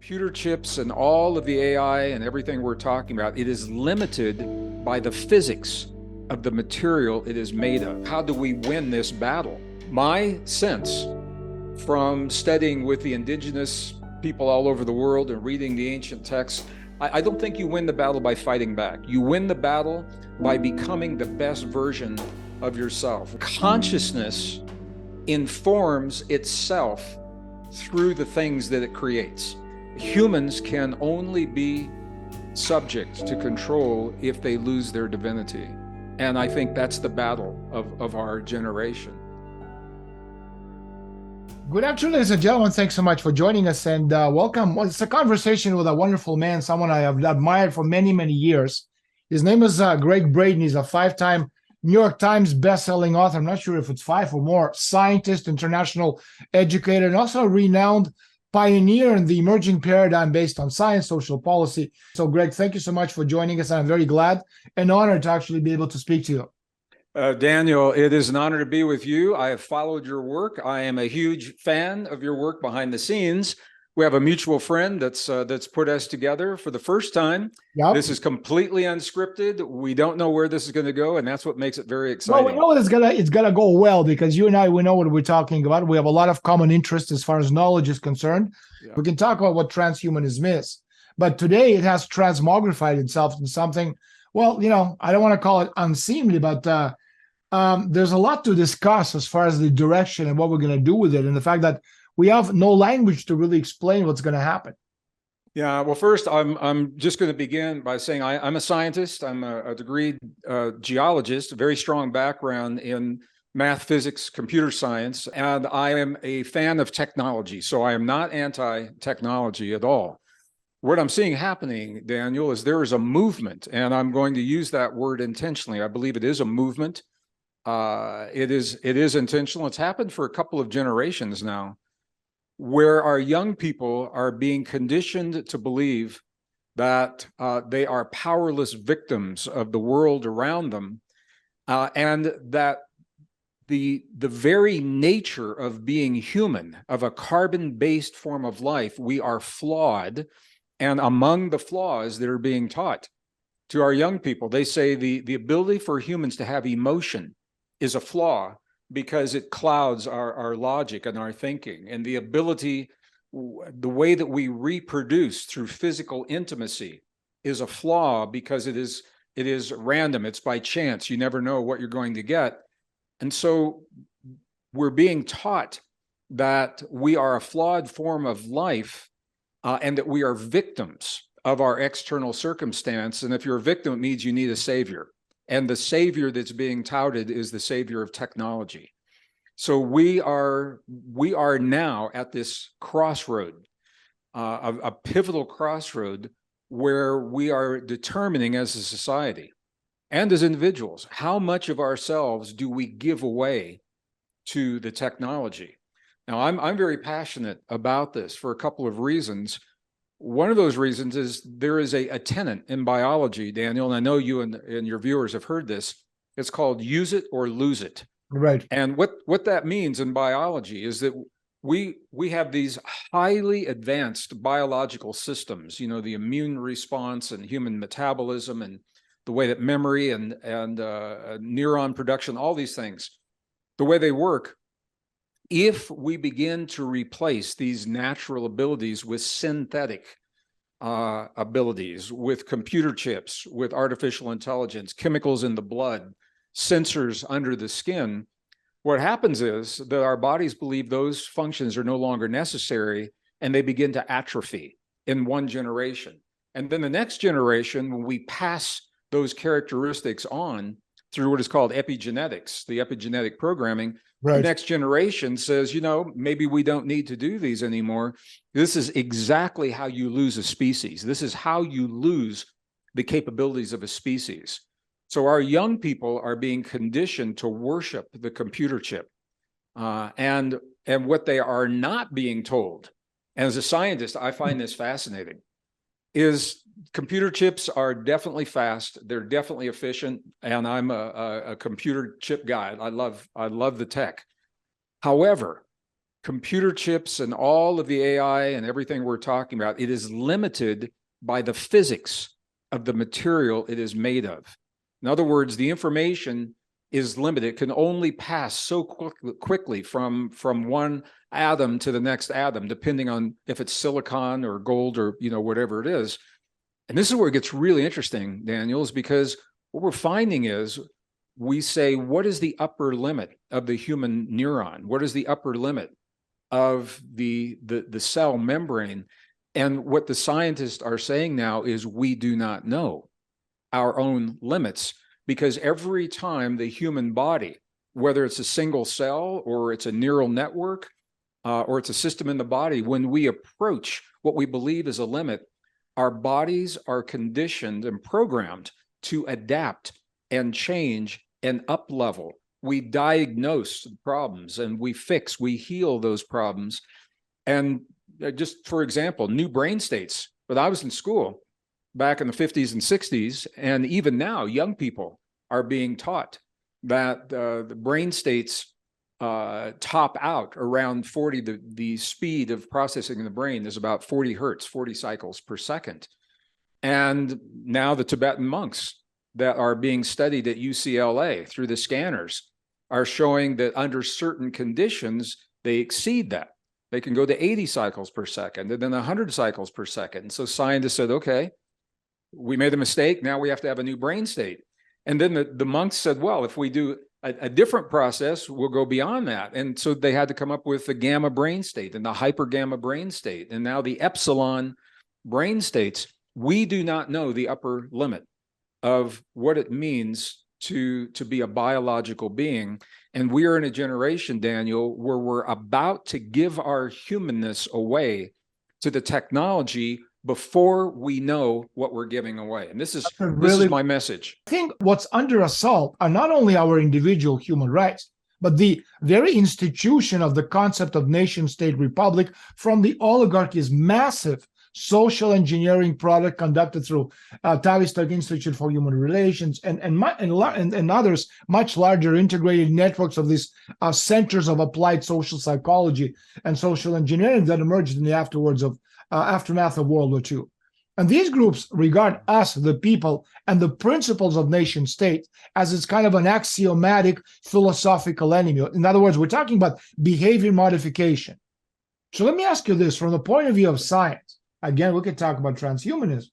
computer chips and all of the AI and everything we're talking about, it is limited by the physics of the material it is made of. How do we win this battle? My sense from studying with the indigenous people all over the world and reading the ancient texts, I don't think you win the battle by fighting back. You win the battle by becoming the best version of yourself. Consciousness informs itself through the things that it creates. Humans can only be subject to control if they lose their divinity. And I think that's the battle of our generation. Good afternoon, ladies and gentlemen. Thanks so much for joining us and welcome. Well, it's a conversation with a wonderful man, someone I have admired for many, many years. His name is Gregg Braden. He's a 5-time New York Times best-selling author. I'm not sure if it's 5 or more, scientist, international educator, and also a renowned pioneer in the emerging paradigm based on science, social policy. So, Gregg, thank you so much for joining us. I'm very glad and honored to actually be able to speak to you. Daniel, it is an honor to be with you. I have followed your work. I am a huge fan of your work behind the scenes. We have a mutual friend that's put us together for the first time. Yep. This is completely unscripted. We don't know where this is going to go, and that's what makes it very exciting. Well, we know it's gonna go well because you and I, we know what we're talking about. We have a lot of common interests as far as knowledge is concerned. Yeah. We can talk about what transhumanism is, but today it has transmogrified itself into something. Well, you know, I don't want to call it unseemly, but there's a lot to discuss as far as the direction and what we're going to do with it, and the fact that we have no language to really explain what's going to happen. Yeah, well, first, I'm just going to begin by saying I'm a scientist. I'm a degreed geologist, a very strong background in math, physics, computer science, and I am a fan of technology. So I am not anti-technology at all. What I'm seeing happening, Daniel, is there is a movement, and I'm going to use that word intentionally. I believe it is a movement. It is intentional. It's happened for a couple of generations now, where our young people are being conditioned to believe that they are powerless victims of the world around them, and that the very nature of being human, of a carbon-based form of life, we are flawed. And among the flaws that are being taught to our young people, they say the ability for humans to have emotion is a flaw because it clouds our logic and our thinking. And the ability, the way that we reproduce through physical intimacy is a flaw because it is random. It's by chance. You never know what you're going to get. And so we're being taught that we are a flawed form of life, and that we are victims of our external circumstance. And if you're a victim, it means you need a savior. And the savior that's being touted is the savior of technology. So we are now at this crossroad, a pivotal crossroad, where we are determining as a society and as individuals, how much of ourselves do we give away to the technology? Now, I'm very passionate about this for a couple of reasons. One of those reasons is there is a tenet in biology, Daniel, and I know you and your viewers have heard this. It's called use it or lose it. Right. And what that means in biology is that we have these highly advanced biological systems, you know, the immune response and human metabolism and the way that memory and neuron production, all these things, the way they work. If we begin to replace these natural abilities with synthetic abilities, with computer chips, with artificial intelligence, chemicals in the blood, sensors under the skin, what happens is that our bodies believe those functions are no longer necessary, and they begin to atrophy in one generation. And then the next generation, when we pass those characteristics on through what is called epigenetics, the epigenetic programming, right, the next generation says, you know, maybe we don't need to do these anymore. This is exactly how you lose a species. This is how you lose the capabilities of a species. So our young people are being conditioned to worship the computer chip. And what they are not being told, and as a scientist, I find this fascinating, is computer chips are definitely fast. They're definitely efficient. And I'm a computer chip guy. I love the tech. However, computer chips and all of the AI and everything we're talking about, it is limited by the physics of the material it is made of. In other words, the information is limited. It can only pass so quickly from one atom to the next atom, depending on if it's silicon or gold or whatever it is. And this is where it gets really interesting, Daniel, is because what we're finding is we say, what is the upper limit of the human neuron? What is the upper limit of the cell membrane? And what the scientists are saying now is we do not know our own limits, because every time the human body, whether it's a single cell or it's a neural network or it's a system in the body, when we approach what we believe is a limit, our bodies are conditioned and programmed to adapt and change and up-level. We diagnose problems and we heal those problems. And just for example, new brain states. When I was in school back in the 50s and 60s, and even now, young people are being taught that the brain states top out around 40. The speed of processing in the brain is about 40 hertz, 40 cycles per second. And now the Tibetan monks that are being studied at UCLA through the scanners are showing that under certain conditions, they exceed that. They can go to 80 cycles per second and then 100 cycles per second. And so scientists said, okay, we made a mistake. Now we have to have a new brain state. And then the monks said, well, if we do a different process, we'll go beyond that. And so they had to come up with the gamma brain state and the hyper gamma brain state. And now the epsilon brain states. We do not know the upper limit of what it means to be a biological being. And we are in a generation, Daniel, where we're about to give our humanness away to the technology before we know what we're giving away. And this is my message. I think what's under assault are not only our individual human rights, but the very institution of the concept of nation-state republic from the oligarchy's massive social engineering product conducted through Tavistock Institute for Human Relations and others, much larger integrated networks of these centers of applied social psychology and social engineering that emerged in the aftermath of World War II. And these groups regard us, the people, and the principles of nation state as it's kind of an axiomatic philosophical enemy. In other words, we're talking about behavior modification. So let me ask you this, from the point of view of science. Again, we could talk about transhumanism,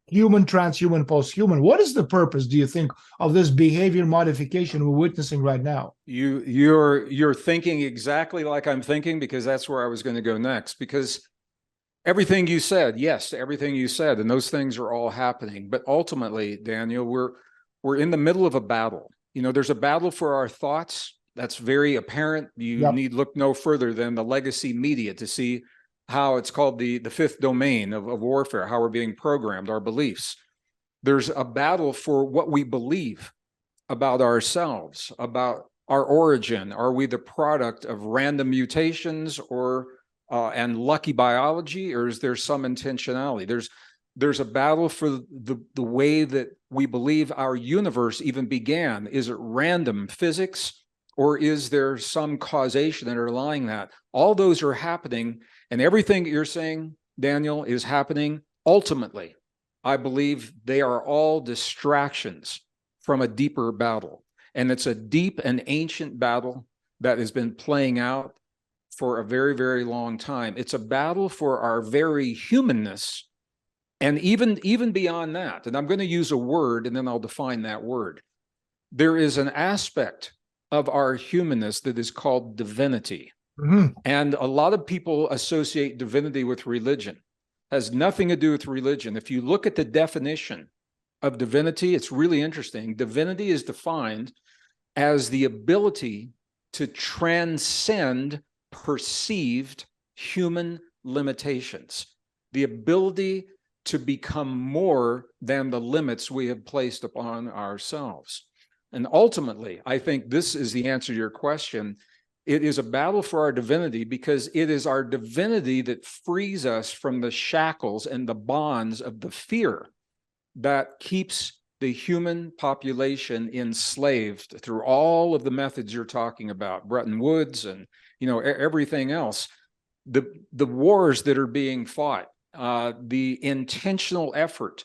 human, transhuman, posthuman. What is the purpose, do you think, of this behavior modification we're witnessing right now? You're thinking exactly like I'm thinking, because that's where I was going to go next. Because everything you said, yes, everything you said, and those things are all happening. But ultimately, Daniel, we're in the middle of a battle. There's a battle for our thoughts. That's very apparent. You need look no further than the legacy media to see how it's called the fifth domain of warfare, how we're being programmed, our beliefs. There's a battle for what we believe about ourselves, about our origin. Are we the product of random mutations and lucky biology, or is there some intentionality? There's a battle for the way that we believe our universe even began. Is it random physics, or is there some causation underlying that? All those are happening. And everything you're saying, Daniel, is happening. Ultimately, I believe they are all distractions from a deeper battle. And it's a deep and ancient battle that has been playing out for a very, very long time. It's a battle for our very humanness. And even beyond that, and I'm going to use a word and then I'll define that word. There is an aspect of our humanness that is called divinity. Mm-hmm. And a lot of people associate divinity with religion. It has nothing to do with religion. If you look at the definition of divinity, it's really interesting. Divinity is defined as the ability to transcend perceived human limitations, the ability to become more than the limits we have placed upon ourselves. And ultimately, I think this is the answer to your question. It is a battle for our divinity, because it is our divinity that frees us from the shackles and the bonds of the fear that keeps the human population enslaved through all of the methods you're talking about, Bretton Woods and everything else, the wars that are being fought, the intentional effort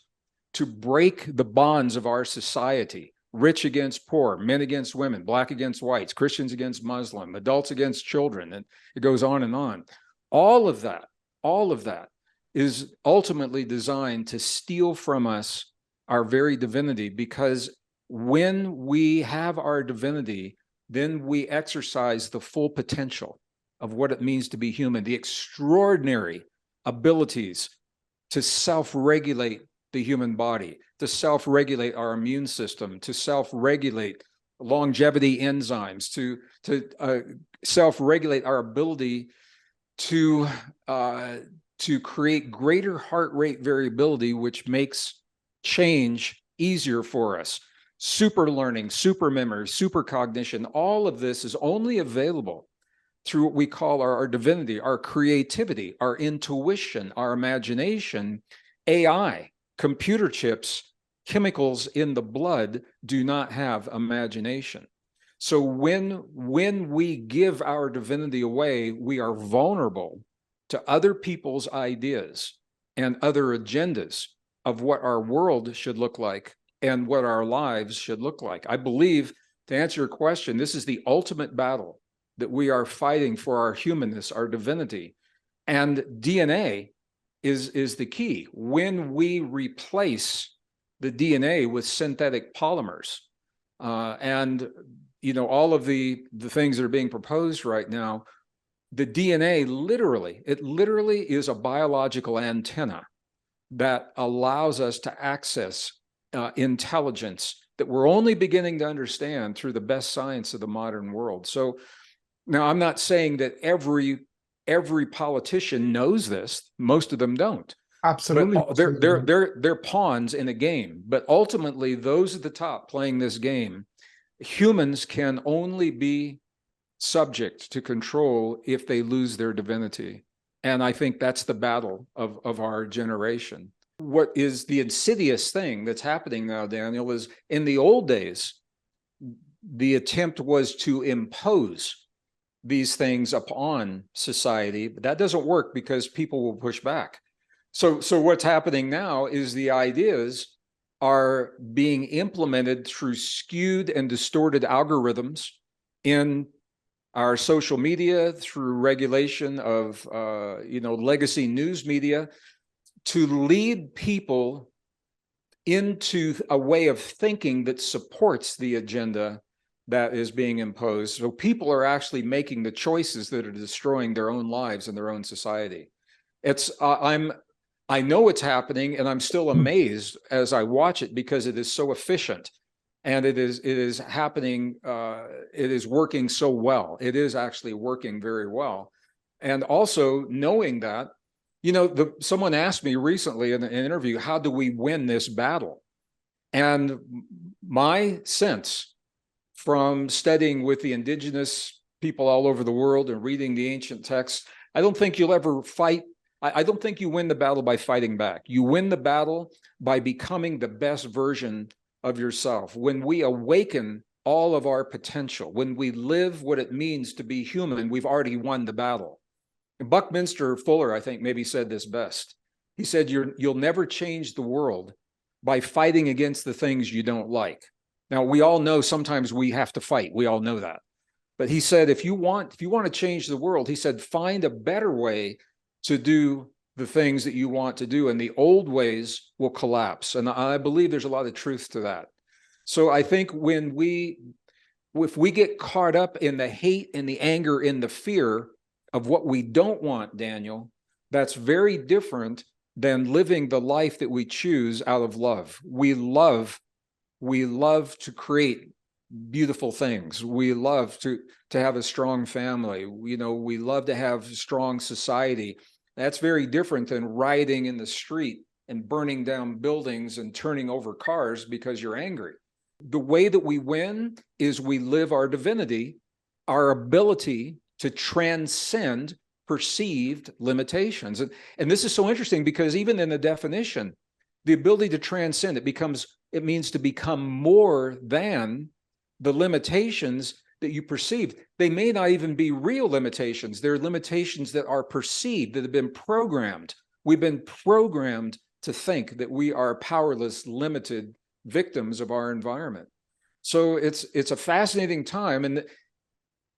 to break the bonds of our society, rich against poor, men against women, black against whites, Christians against Muslim, adults against children, and it goes on and on. All of that is ultimately designed to steal from us our very divinity, because when we have our divinity, then we exercise the full potential of what it means to be human, the extraordinary abilities to self-regulate the human body, to self-regulate our immune system, to self-regulate longevity enzymes, to self-regulate our ability to create greater heart rate variability, which makes change easier for us. Super learning, super memory, super cognition, all of this is only available through what we call our divinity, our creativity, our intuition, our imagination. AI, computer chips, chemicals in the blood do not have imagination. So when we give our divinity away, we are vulnerable to other people's ideas and other agendas of what our world should look like and what our lives should look like. I believe, to answer your question, this is the ultimate battle that we are fighting for our humanness, our divinity. And DNA is the key. When we replace the DNA with synthetic polymers, and all of the things that are being proposed right now, the DNA literally is a biological antenna that allows us to access intelligence that we're only beginning to understand through the best science of the modern world. So now, I'm not saying that every politician knows this. Most of them don't. Absolutely. But they're pawns in a game. But ultimately, those at the top playing this game, humans can only be subject to control if they lose their divinity. And I think that's the battle of our generation. What is the insidious thing that's happening now, Daniel, is in the old days, the attempt was to impose these things upon society, but that doesn't work because people will push back. So what's happening now is the ideas are being implemented through skewed and distorted algorithms in our social media, through regulation of legacy news media, to lead people into a way of thinking that supports the agenda that is being imposed. So people are actually making the choices that are destroying their own lives and their own society. I know it's happening, and I'm still amazed as I watch it because it is so efficient, and it is happening. It is working so well. It is actually working very well. And also knowing that, someone asked me recently in an interview, how do we win this battle? And my sense from studying with the indigenous people all over the world and reading the ancient texts, I don't think you'll ever fight. I don't think you win the battle by fighting back. You win the battle by becoming the best version of yourself. When we awaken all of our potential, when we live what it means to be human, we've already won the battle. And Buckminster Fuller, I think, maybe said this best. He said, you'll never change the world by fighting against the things you don't like. Now, we all know sometimes we have to fight. We all know that. But he said, if you want to change the world, he said, find a better way to do the things that you want to do, and the old ways will collapse. And I believe there's a lot of truth to that. So I think if we get caught up in the hate and the anger and the fear of what we don't want, Daniel, that's very different than living the life that we choose out of love. We love to create beautiful things. We love to have a strong family. We love to have strong society. That's very different than rioting in the street and burning down buildings and turning over cars because you're angry. The way that we win is we live our divinity, our ability to transcend perceived limitations. And this is so interesting because even in the definition, the ability to transcend, it means to become more than the limitations that you perceive, they may not even be real limitations. They're limitations that are perceived, that have been programmed. We've been programmed to think that we are powerless, limited victims of our environment. So it's a fascinating time, and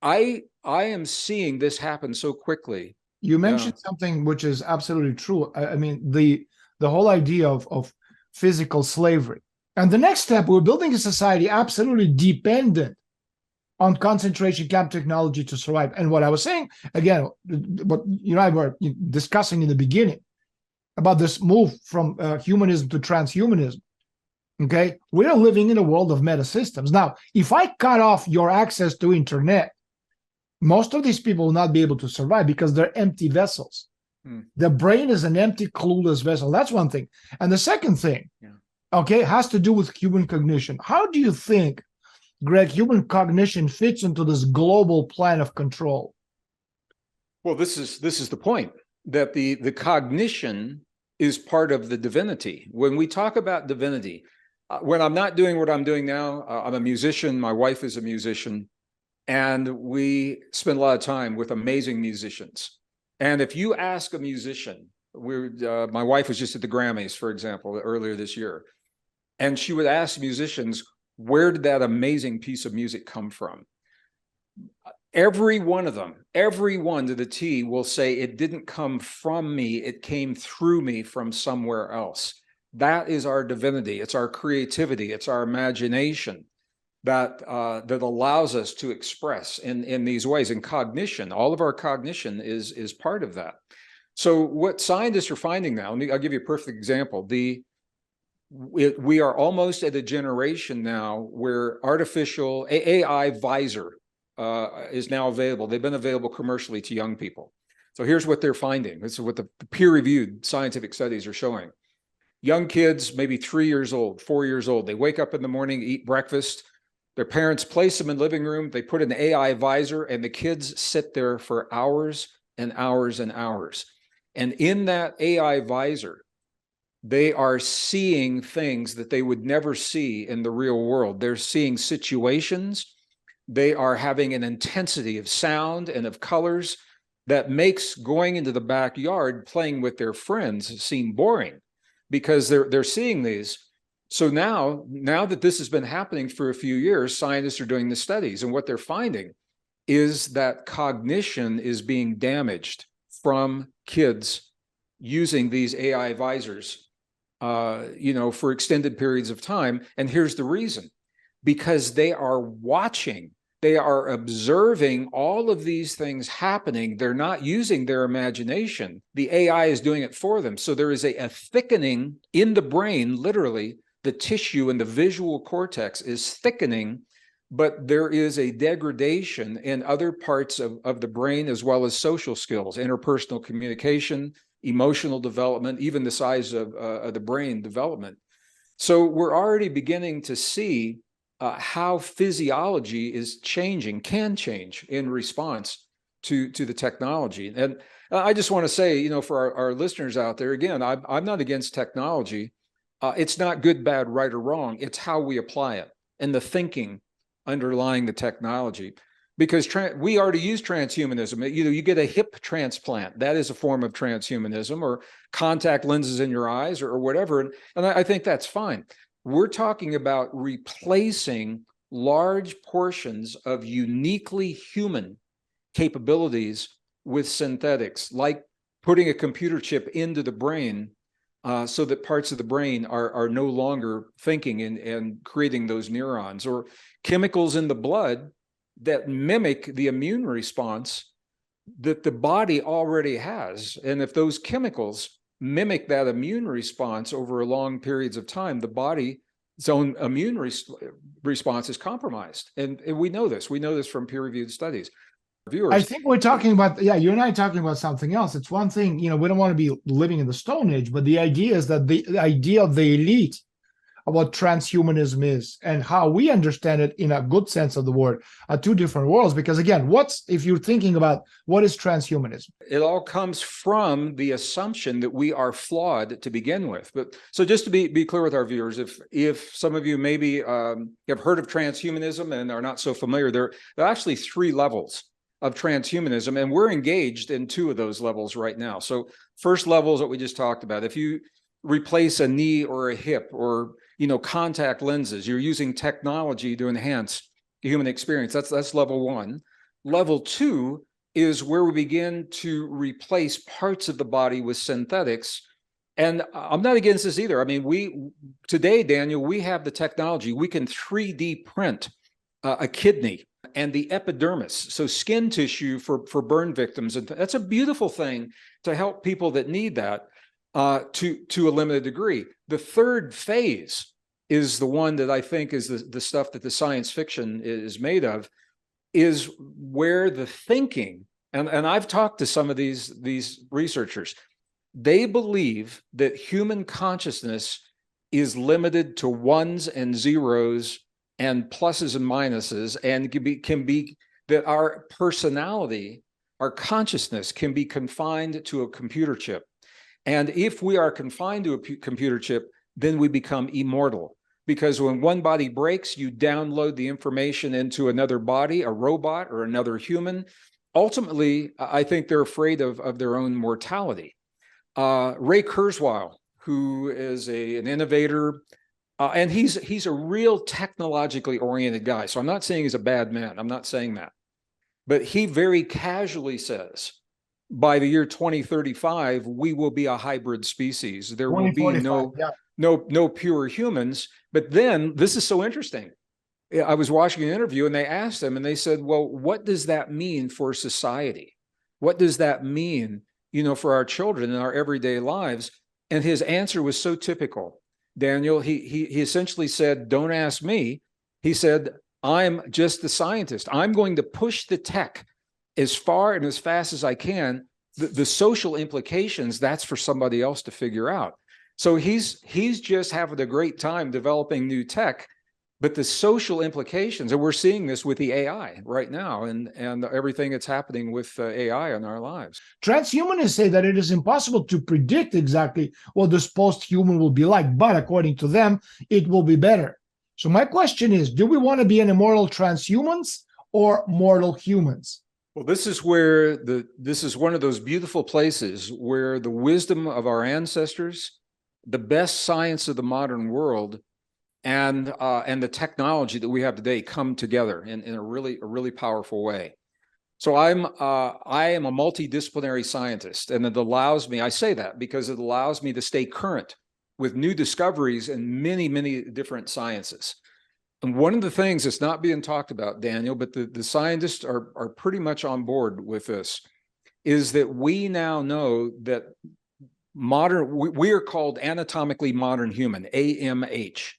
I am seeing this happen so quickly. You mentioned something which is absolutely true. I mean, the whole idea of physical slavery. And the next step, we're building a society absolutely dependent on concentration camp technology to survive. And what I was saying, again, what you and I were discussing in the beginning about this move from humanism to transhumanism, okay? We're living in a world of meta systems. Now, if I cut off your access to internet, most of these people will not be able to survive because they're empty vessels. The brain is an empty, clueless vessel. That's one thing. And the second thing, okay, has to do with human cognition. How do you think, Greg, human cognition fits into this global plan of control? Well, this is the point, that the cognition is part of the divinity. When we talk about divinity, when I'm not doing what I'm doing now, I'm a musician, my wife is a musician, and we spend a lot of time with amazing musicians. And if you ask a musician, my wife was just at the Grammys, for example, earlier this year, and she would ask musicians, where did that amazing piece of music come from? Every one of them, every one to the T, will say it didn't come from me, it came through me from somewhere else. That is our divinity. It's our creativity. It's our imagination that allows us to express in these ways. And cognition, all of our cognition is part of that. So what scientists are finding now, I'll give you a perfect example. We are almost at a generation now where artificial AI visor is now available. They've been available commercially to young people. So here's what they're finding. This is what the peer-reviewed scientific studies are showing. Young kids, maybe 3 years old, 4 years old, they wake up in the morning, eat breakfast. Their parents place them in the living room. They put an AI visor, and the kids sit there for hours and hours and hours. And in that AI visor, they are seeing things that they would never see in the real world. They're seeing situations. They are having an intensity of sound and of colors that makes going into the backyard playing with their friends seem boring, because they're seeing these. So now that this has been happening for a few years, scientists are doing the studies, and what they're finding is that cognition is being damaged from kids using these AI visors, for extended periods of time. And here's the reason: because they are watching, they are observing all of these things happening. They're not using their imagination. The AI is doing it for them. So there is a thickening in the brain, literally. The tissue and the visual cortex is thickening, but there is a degradation in other parts of the brain, as well as social skills, interpersonal communication, emotional development, even the size of the brain development. So we're already beginning to see how physiology is changing, can change in response to the technology. And I just want to say, for our listeners out there, again, I'm not against technology. It's not good, bad, right, or wrong. It's how we apply it and the thinking underlying the technology. Because we already use transhumanism. You get a hip transplant. That is a form of transhumanism, or contact lenses in your eyes, or whatever. And I think that's fine. We're talking about replacing large portions of uniquely human capabilities with synthetics, like putting a computer chip into the brain, so that parts of the brain are no longer thinking and creating those neurons, or chemicals in the blood that mimic the immune response that the body already has. And if those chemicals mimic that immune response over long periods of time, the body's own immune response is compromised. And we know this. We know this from peer-reviewed studies. Viewers. I think we're talking about, you and I are talking about something else. It's one thing, we don't want to be living in the Stone Age, but the idea is that the idea of the elite about transhumanism is and how we understand it in a good sense of the word are two different worlds. Because again, if you're thinking about what is transhumanism? It all comes from the assumption that we are flawed to begin with. But so just to be clear with our viewers, if some of you maybe have heard of transhumanism and are not so familiar, there are actually 3 levels of transhumanism, and we're engaged in 2 of those levels right now. So first level is what we just talked about. If you replace a knee or a hip or contact lenses, you're using technology to enhance the human experience. That's level 1. Level 2 is where we begin to replace parts of the body with synthetics. And I'm not against this either. I mean, today, Daniel, we have the technology. We can 3D print a kidney and the epidermis, so skin tissue for burn victims. And that's a beautiful thing to help people that need that to a limited degree. The third phase is the one that I think is the stuff that the science fiction is made of, is where the thinking, and I've talked to some of these researchers, they believe that human consciousness is limited to ones and zeros and pluses and minuses, and can be that our personality, our consciousness can be confined to a computer chip. And if we are confined to a computer chip, then we become immortal. Because when one body breaks, you download the information into another body, a robot or another human. Ultimately, I think they're afraid of their own mortality. Ray Kurzweil, who is an innovator, and he's a real technologically oriented guy. So I'm not saying he's a bad man. I'm not saying that. But he very casually says, by the year 2035, we will be a hybrid species. There will be no pure humans. But then this is so interesting. I was watching an interview and they asked him and they said, well, what does that mean for society? What does that mean, for our children in our everyday lives? And his answer was so typical. Daniel, he essentially said, don't ask me. He said, I'm just the scientist. I'm going to push the tech as far and as fast as I can. The social implications, that's for somebody else to figure out. So he's just having a great time developing new tech, but the social implications, and we're seeing this with the AI right now, and everything that's happening with AI in our lives. Transhumanists say that it is impossible to predict exactly what this post-human will be like, but according to them, it will be better. So my question is, do we want to be an immortal transhumans or mortal humans? Well, this is where this is one of those beautiful places where the wisdom of our ancestors, the best science of the modern world, and the technology that we have today come together in a really powerful way. So I am a multidisciplinary scientist, and it allows me, I say that because it allows me to stay current with new discoveries in many different sciences. And one of the things that's not being talked about, Daniel, but the scientists are pretty much on board with this, is that we now know that we are called anatomically modern human, AMH.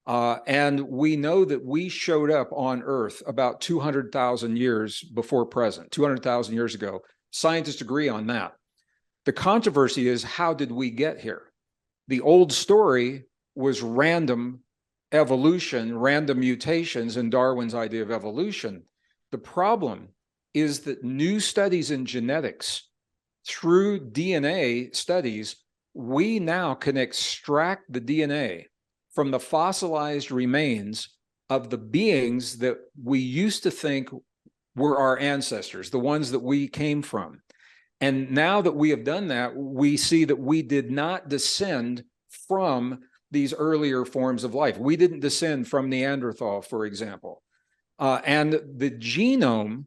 And we know that we showed up on Earth about 200,000 years before present, 200,000 years ago. Scientists agree on that. The controversy is, how did we get here? The old story was random evolution, random mutations, and Darwin's idea of evolution. The problem is that new studies in genetics, through DNA studies, we now can extract the DNA from the fossilized remains of the beings that we used to think were our ancestors, the ones that we came from. And now that we have done that, we see that we did not descend from these earlier forms of life. We didn't descend from Neanderthal, for example. And the genome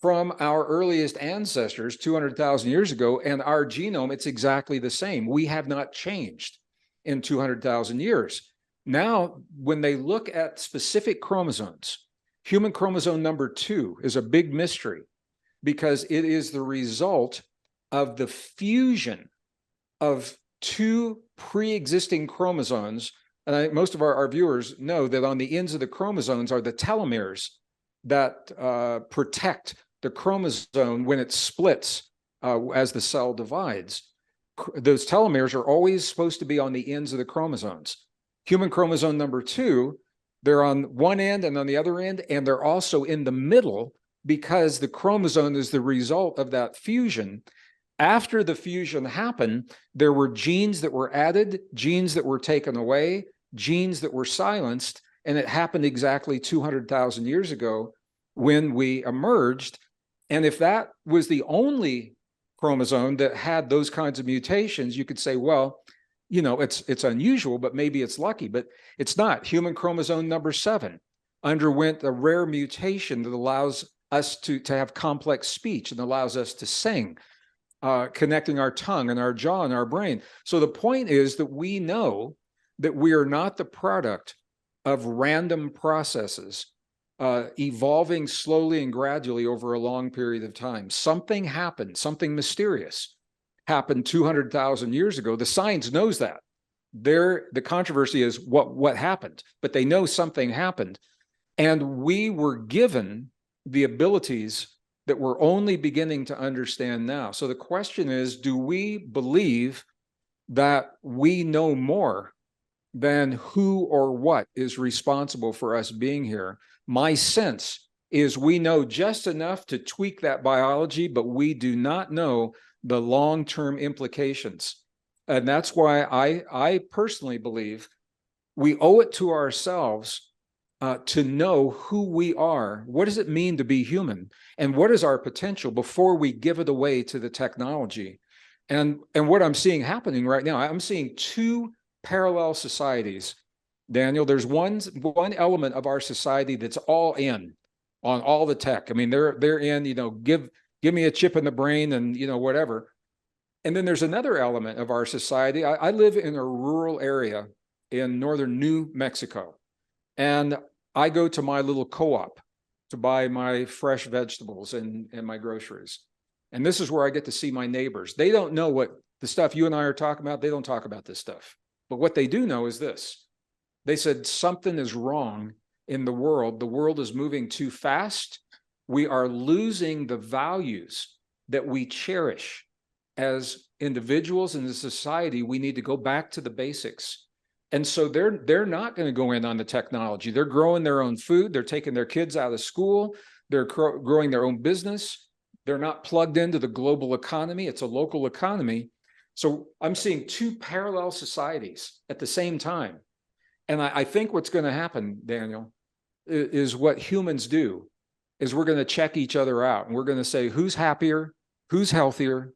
from our earliest ancestors 200,000 years ago and our genome, it's exactly the same. We have not changed in 200,000 years. Now, when they look at specific chromosomes, human chromosome number 2 is a big mystery because it is the result of the fusion of 2 pre-existing chromosomes. And most of our viewers know that on the ends of the chromosomes are the telomeres that protect the chromosome when it splits as the cell divides. Those telomeres are always supposed to be on the ends of the chromosomes. Human chromosome number 2, they're on one end and on the other end, and they're also in the middle because the chromosome is the result of that fusion. After the fusion happened, there were genes that were added, genes that were taken away, genes that were silenced, and it happened exactly 200,000 years ago when we emerged. And if that was the only chromosome that had those kinds of mutations, you could say, well, you know, it's unusual, but maybe it's lucky, but it's not. Human chromosome number 7 underwent a rare mutation that allows us to have complex speech and allows us to sing, connecting our tongue and our jaw and our brain. So the point is that we know that we are not the product of random processes evolving slowly and gradually over a long period of time. Something happened, something mysterious happened 200,000 years ago. The science knows that. The controversy is what happened, but they know something happened. And we were given the abilities that we're only beginning to understand now. So the question is, do we believe that we know more than who or what is responsible for us being here? My sense is we know just enough to tweak that biology, but we do not know the long-term implications. And that's why I personally believe we owe it to ourselves to know who we are. What does it mean to be human? And what is our potential before we give it away to the technology? And what I'm seeing happening right now, I'm seeing two parallel societies. Daniel, there's one element of our society that's all in on all the tech. I mean, they're in, you know, give me a chip in the brain and, you know, whatever. And then there's another element of our society. I live in a rural area in northern New Mexico, and I go to my little co-op to buy my fresh vegetables and my groceries. And this is where I get to see my neighbors. They don't know what the stuff you and I are talking about. They don't talk about this stuff. But what they do know is this. They said something is wrong in the world. The world is moving too fast. We are losing the values that we cherish as individuals in the society. We need to go back to the basics. And so they're not going to go in on the technology. They're growing their own food. They're taking their kids out of school. They're growing their own business. They're not plugged into the global economy. It's a local economy. So I'm seeing two parallel societies at the same time. And I think what's going to happen, Daniel, is what humans do, is we're going to check each other out. And we're going to say, who's happier, who's healthier,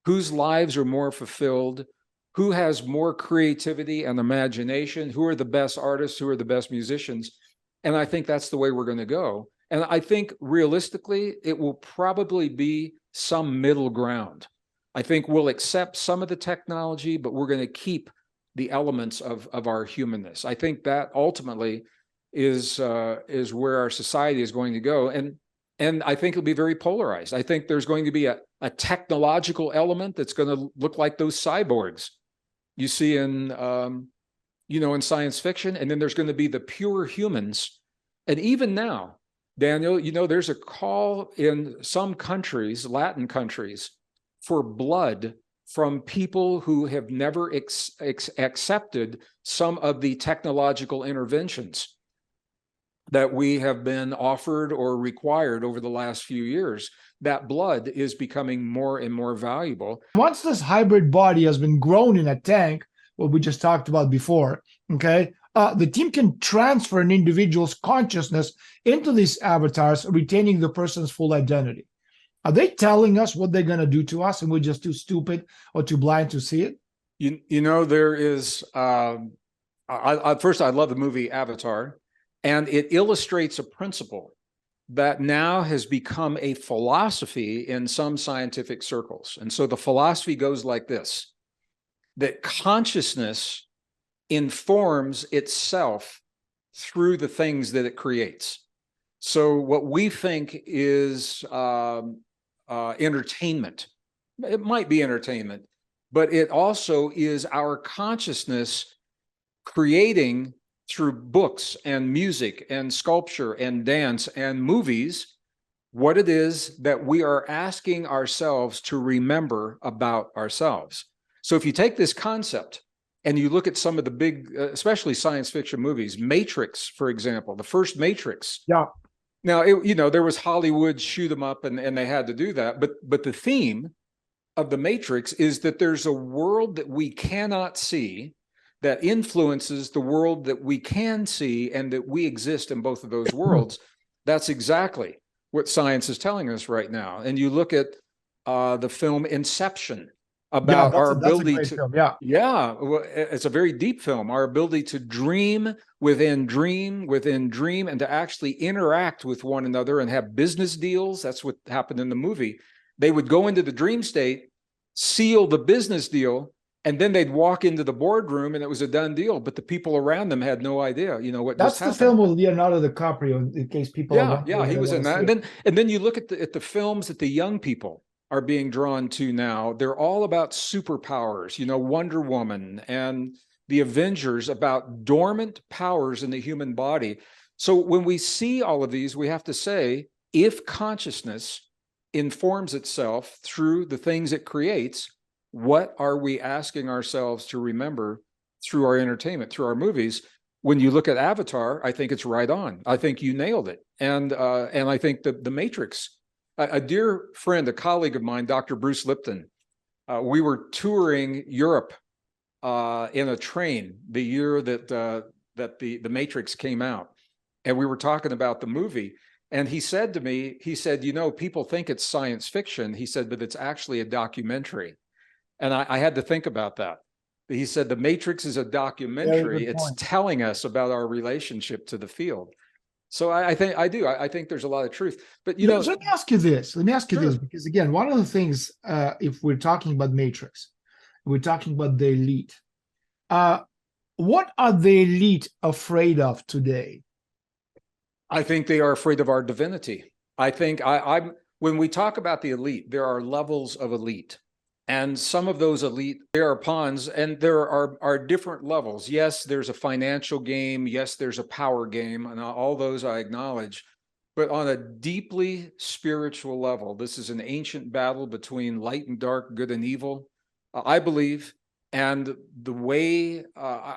whose lives are more fulfilled, who has more creativity and imagination, who are the best artists, who are the best musicians. And I think that's the way we're going to go. And I think realistically, it will probably be some middle ground. I think we'll accept some of the technology, but we're going to keep the elements of our humanness. I think that ultimately is where our society is going to go. And I think it'll be very polarized. I think there's going to be a technological element that's going to look like those cyborgs you see in, in science fiction. And then there's going to be the pure humans. And even now, Daniel, there's a call in some countries, Latin countries, for blood from people who have never accepted some of the technological interventions that we have been offered or required over the last few years. That blood is becoming more and more valuable. Once this hybrid body has been grown in a tank, what we just talked about before, okay, the team can transfer an individual's consciousness into these avatars, retaining the person's full identity. Are they telling us what they're going to do to us and we're just too stupid or too blind to see it? There is, first, I love the movie Avatar, and it illustrates a principle that now has become a philosophy in some scientific circles. And so the philosophy goes like this, that consciousness informs itself through the things that it creates. So what we think is entertainment, it might be entertainment, but it also is our consciousness creating through books and music and sculpture and dance and movies what it is that we are asking ourselves to remember about ourselves. So if you take this concept and you look at some of the big, especially science fiction movies, Matrix, for example, the first Matrix. Yeah. Now, there was Hollywood shoot them up, and they had to do that. But the theme of the Matrix is that there's a world that we cannot see that influences the world that we can see, and that we exist in both of those worlds. That's exactly what science is telling us right now. And you look at the film Inception about our ability to, film. Yeah, well, it's a very deep film, our ability to dream within dream within dream, and to actually interact with one another and have business deals. That's what happened in the movie. They would go into the dream state, seal the business deal, and then they'd walk into the boardroom and it was a done deal. But the people around them had no idea, what That's just the happened. film with Leonardo DiCaprio, in case people are Yeah, he was in that. And then you look at the films that the young people are being drawn to now. They're all about superpowers, Wonder Woman and the Avengers, about dormant powers in the human body. So when we see all of these, we have to say, if consciousness informs itself through the things it creates, what are we asking ourselves to remember through our entertainment, through our movies? When you look at Avatar, I think it's right on. I think you nailed it. And I think the Matrix, a dear friend, a colleague of mine, Dr. Bruce Lipton, we were touring Europe in a train the year that the Matrix came out. And we were talking about the movie. And he said to me, people think it's science fiction. He said, but it's actually a documentary. And I had to think about that. He said, The Matrix is a documentary. It's telling us about our relationship to the field. So I think there's a lot of truth. But let me ask you this. Because again, one of the things, if we're talking about Matrix, we're talking about the elite. What are the elite afraid of today? I think they are afraid of our divinity. I think when we talk about the elite, there are levels of elite. And some of those elite, there are pawns, and there are different levels. Yes, there's a financial game. Yes, there's a power game, and all those I acknowledge. But on a deeply spiritual level, this is an ancient battle between light and dark, good and evil, I believe. And the way it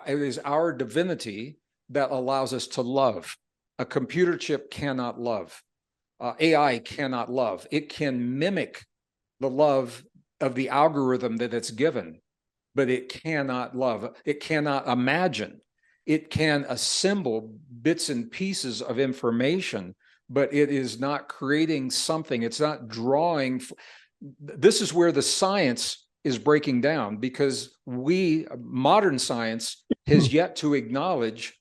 is our divinity that allows us to love. A computer chip cannot love. AI cannot love. It can mimic the love of the algorithm that it's given, but it cannot love. It cannot imagine. It can assemble bits and pieces of information, but it is not creating something. It's not drawing. This is where the science is breaking down, because modern science has yet to acknowledge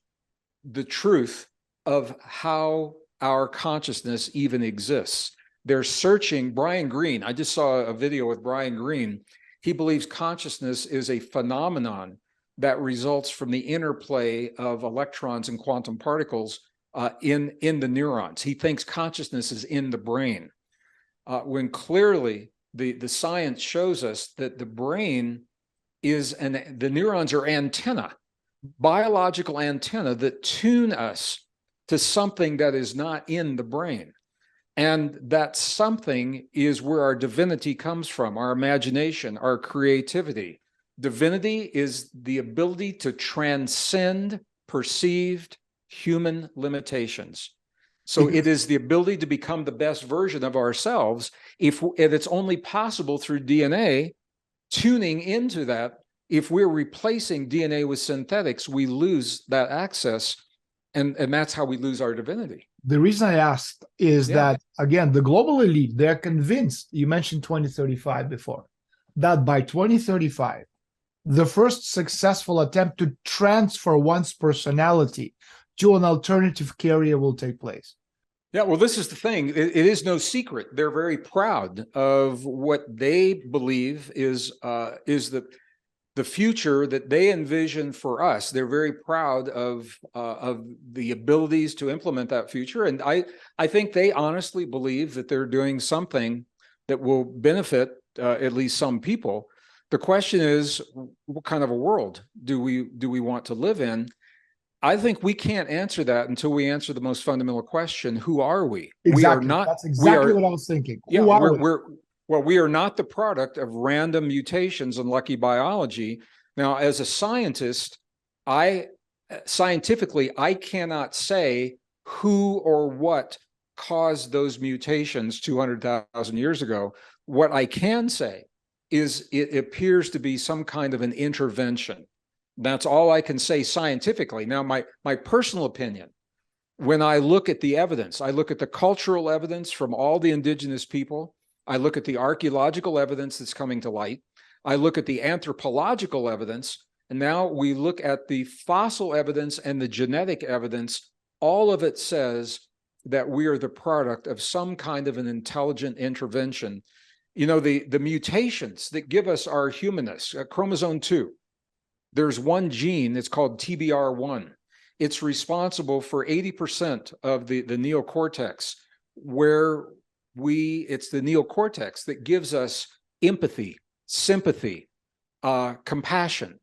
the truth of how our consciousness even exists. They're searching. Brian Greene, I just saw a video with Brian Greene. He believes consciousness is a phenomenon that results from the interplay of electrons and quantum particles in the neurons. He thinks consciousness is in the brain, when clearly the science shows us that the brain the neurons are antenna, biological antenna that tune us to something that is not in the brain. And that something is where our divinity comes from, our imagination, our creativity. Divinity is the ability to transcend perceived human limitations. So it is the ability to become the best version of ourselves. If it's only possible through DNA, tuning into that. If we're replacing DNA with synthetics, we lose that access, and that's how we lose our divinity. The reason I asked is that, again, the global elite, they're convinced, you mentioned 2035 before, that by 2035, the first successful attempt to transfer one's personality to an alternative carrier will take place. Yeah, well, this is the thing. It is no secret. They're very proud of what they believe is the future that they envision for us. They're very proud of the abilities to implement that future. And I think they honestly believe that they're doing something that will benefit at least some people. The question is, what kind of a world do we want to live in? I think we can't answer that until we answer the most fundamental question: who are we? Exactly. We are not. That's exactly what I was thinking. Who are we? We are not the product of random mutations and lucky biology. Now, as a scientist, scientifically, I cannot say who or what caused those mutations 200,000 years ago. What I can say is it appears to be some kind of an intervention. That's all I can say scientifically. Now, my personal opinion, when I look at the evidence, I look at the cultural evidence from all the indigenous people. I look at the archaeological evidence that's coming to light. I look at the anthropological evidence. And now we look at the fossil evidence and the genetic evidence. All of it says that we are the product of some kind of an intelligent intervention. You know, the mutations that give us our humanness, chromosome 2, there's one gene that's called TBR1. It's responsible for 80% of the neocortex, where it's the neocortex that gives us empathy, sympathy, compassion,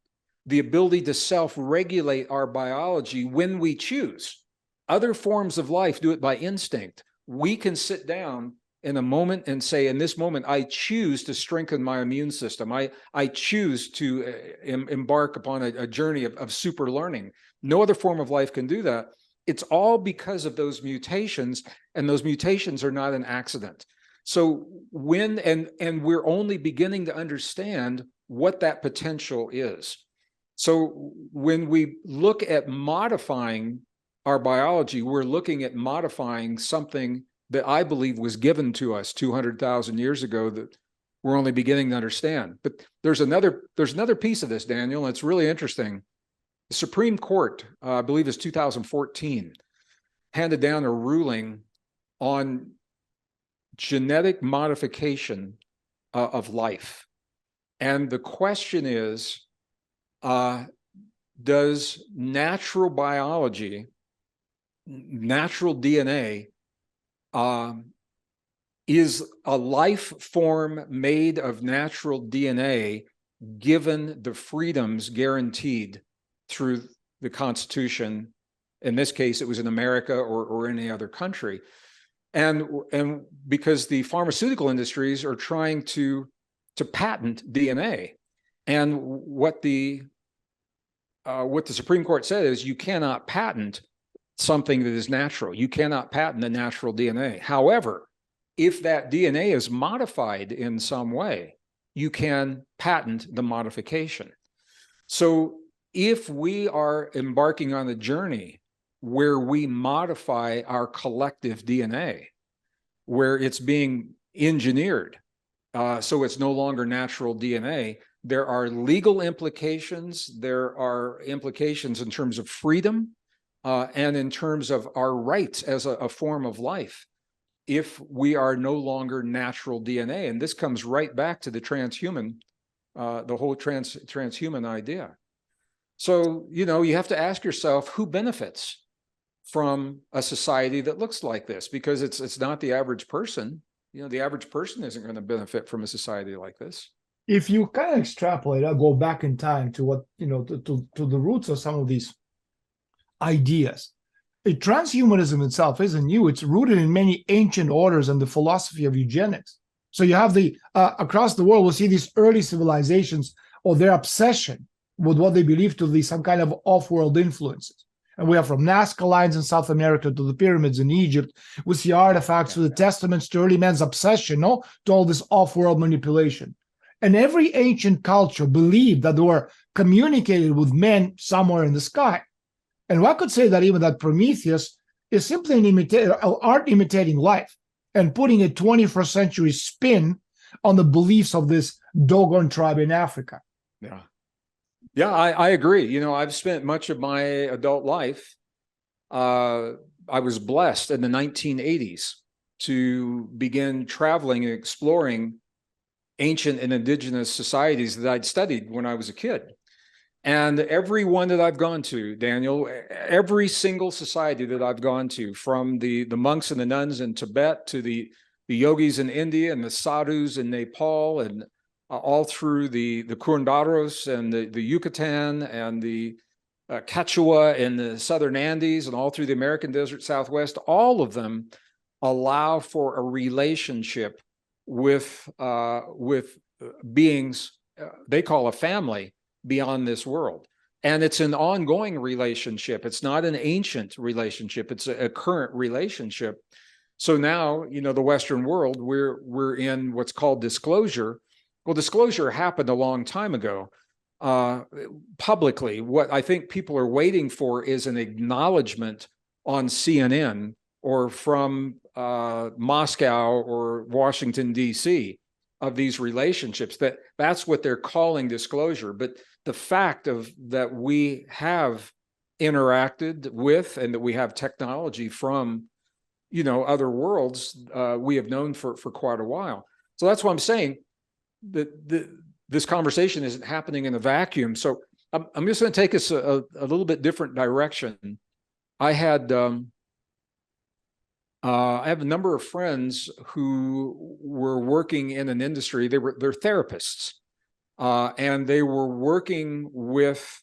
the ability to self-regulate our biology when we choose. Other forms of life do it by instinct. We can sit down in a moment and say, in this moment, I choose to strengthen my immune system. I choose to embark upon a journey of super learning. No other form of life can do that. It's all because of those mutations, and those mutations are not an accident. So and we're only beginning to understand what that potential is. So when we look at modifying our biology, we're looking at modifying something that I believe was given to us 200,000 years ago that we're only beginning to understand. But there's another piece of this, Daniel, and it's really interesting. The Supreme Court, I believe it's 2014, handed down a ruling on genetic modification of life. And the question is, does natural biology, natural DNA, is a life form made of natural DNA given the freedoms guaranteed through the Constitution? In this case, it was in America or any other country. And because the pharmaceutical industries are trying to patent DNA. And what the Supreme Court said is you cannot patent something that is natural. You cannot patent the natural DNA. However, if that DNA is modified in some way, you can patent the modification. So if we are embarking on a journey where we modify our collective DNA, where it's being engineered, so it's no longer natural DNA, there are legal implications, there are implications in terms of freedom, and in terms of our rights as a form of life, if we are no longer natural DNA. And this comes right back to the transhuman, the whole transhuman idea. So, you know, you have to ask yourself, who benefits from a society that looks like this? Because it's not the average person. You know, the average person isn't going to benefit from a society like this. If you kind of extrapolate, I'll go back in time to what, you know, to the roots of some of these ideas. Transhumanism itself isn't new. It's rooted in many ancient orders and the philosophy of eugenics. So you have the across the world, we'll see these early civilizations or their obsession with what they believe to be some kind of off-world influences. And we have from Nazca lines in South America to the pyramids in Egypt. We see artifacts to the testaments to early man's obsession, to all this off-world manipulation. And every ancient culture believed that they were communicated with men somewhere in the sky. And one could say that even that Prometheus is simply an art imitating life and putting a 21st century spin on the beliefs of this Dogon tribe in Africa. Yeah. Yeah, I agree. You know, I've spent much of my adult life, I was blessed in the 1980s to begin traveling and exploring ancient and indigenous societies that I'd studied when I was a kid. And every one that I've gone to, Daniel, every single society that I've gone to, from the monks and the nuns in Tibet to the yogis in India and the sadhus in Nepal, and all through the Curanderos and the Yucatan and the Quechua in the southern Andes, and all through the American desert Southwest, all of them allow for a relationship with beings they call a family, beyond this world. And it's an ongoing relationship. It's not an ancient relationship. It's a current relationship. So now, the Western world, we're in what's called disclosure. Well, disclosure happened a long time ago. Publicly, what I think people are waiting for is an acknowledgement on CNN or from Moscow or Washington, D.C. of these relationships. That's what they're calling disclosure. But the fact that we have interacted with and that we have technology from, other worlds, we have known for quite a while. So that's what I'm saying. This conversation isn't happening in a vacuum. So I'm just going to take us a little bit different direction. I have a number of friends who were working in an industry. They're therapists, and they were working with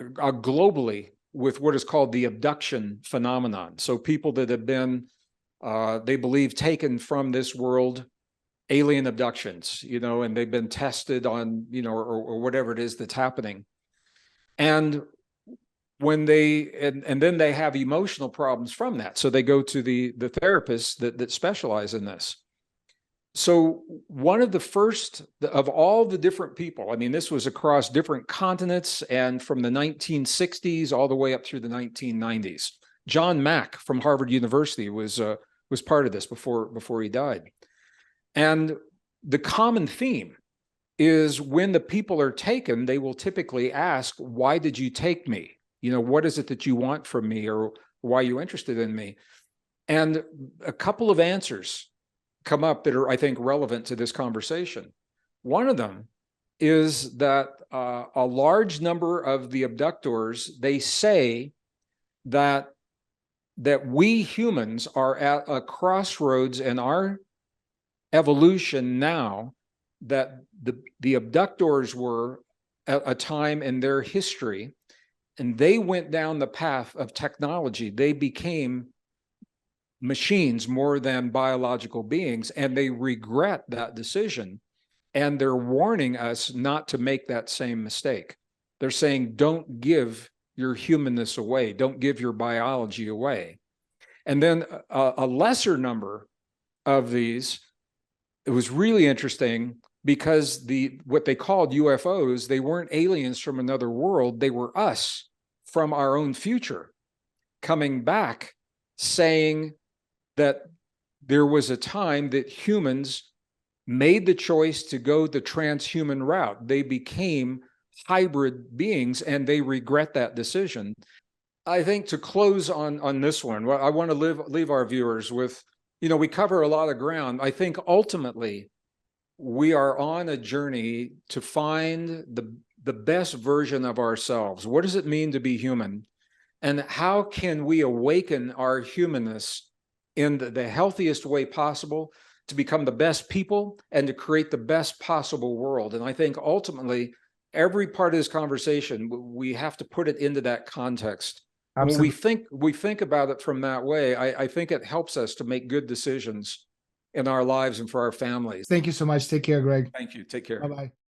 globally with what is called the abduction phenomenon. So people that have been, they believe, taken from this world, alien abductions, and they've been tested on, or whatever it is that's happening. And when and then they have emotional problems from that. So they go to the therapists that specialize in this. So one of the first of all the different people, I mean, this was across different continents and from the 1960s all the way up through the 1990s. John Mack from Harvard University was part of this before he died. And the common theme is when the people are taken, they will typically ask, why did you take me? What is it that you want from me, or why are you interested in me? And a couple of answers come up that are, I think, relevant to this conversation. One of them is that a large number of the abductors, they say that we humans are at a crossroads in our evolution now, that the abductors were at a time in their history, and they went down the path of technology. They became machines more than biological beings, and they regret that decision. And they're warning us not to make that same mistake. They're saying, don't give your humanness away. Don't give your biology away. And then a lesser number of these, it was really interesting because what they called UFOs, they weren't aliens from another world. They were us from our own future coming back, saying that there was a time that humans made the choice to go the transhuman route. They became hybrid beings, and they regret that decision. I think to close on this one, I want to leave our viewers with, we cover a lot of ground. I think ultimately we are on a journey to find the best version of ourselves. What does it mean to be human? And how can we awaken our humanness in the healthiest way possible to become the best people and to create the best possible world? And I think ultimately every part of this conversation, we have to put it into that context. Absolutely. When we think about it from that way, I think it helps us to make good decisions in our lives and for our families. Thank you so much. Take care, Greg. Thank you. Take care. Bye-bye.